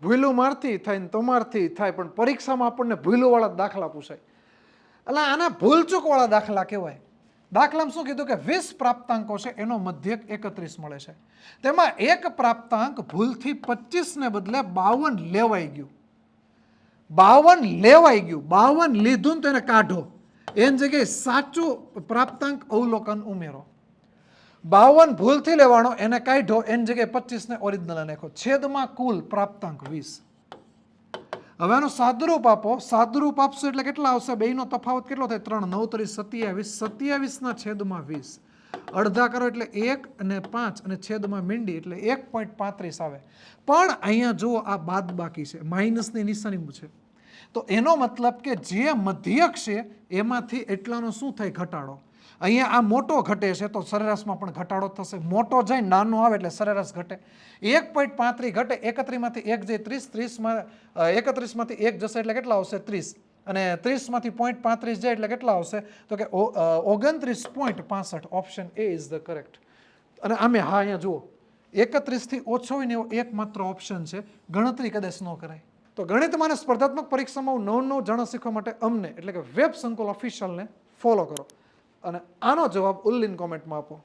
ભૂલું મારથી થાય ને તમારથી થાય, પણ પરીક્ષામાં આપણને ભૂલુંવાળા દાખલા પૂછાય. એટલે આના ભૂલચૂકવાળા દાખલા કહેવાય. દાખલામાં શું કીધું કે 20 પ્રાપ્તાંકો છે, એનો મધ્યક 31 મળે છે. તેમાં એક પ્રાપ્તાંક ભૂલથી 25 ને બદલે 52 લેવાઈ ગયું. 52 લેવાઈ ગયું, 52 લીધું ને તો એને કાઢો, એની જગ્યાએ સાચું પ્રાપ્તાંક અવલોકન ઉમેરો. 52 ભૂલથી લેવાનો, એને કાઢ્યો, એની જગ્યાએ 25 ને ઓરિજિનલ નાખો, છેદમાં કુલ પ્રાપ્તાંક 20. હવે આનું સાદુરૂપ આપો. સાદુરૂપ આપશો એટલે કેટલા આવશે? બેયનો તફાવત કેટલો થાય? 3 9 × 27, 27 ના છેદમાં 20. અડધા કરો એટલે 1 અને 5 અને છેદમાં મીંડી એટલે 1.35 આવે. પણ અહીંયા જુઓ, આ બાદ બાકી છે, માઇનસની નિશાની છે. તો એનો મતલબ કે જે મધ્યક છે એમાંથી એટલાનો શું થાય? ઘટાડો. અહીંયા આ મોટો ઘટે છે તો સરેરાશમાં પણ ઘટાડો થશે. મોટો જાય નાનો આવે એટલે સરેરાશ ઘટે. 1.35 ઘટે, 31 માંથી 1 જાય 30, 31 માંથી 1 જશે એટલે કેટલા આવશે? 30. અને 30 માંથી 0.35 જાય એટલે કેટલા આવશે? તો કે 29.65. Option A is the correct. અને આમે હા અહીંયા જુઓ, 31 થી ઓછો હોય ને એવો એકમાત્ર ઓપ્શન છે, ગણતરી કદાચ ન કરાય. તો ગણિતમાં અને સ્પર્ધાત્મક પરીક્ષામાં નવું જાણવા શીખવા માટે અમને એટલે કે વેબ સંકુલ ઓફિશિયલને ફોલો કરો અને આનો જવાબ ઉલ્લીન કોમેન્ટમાં આપો.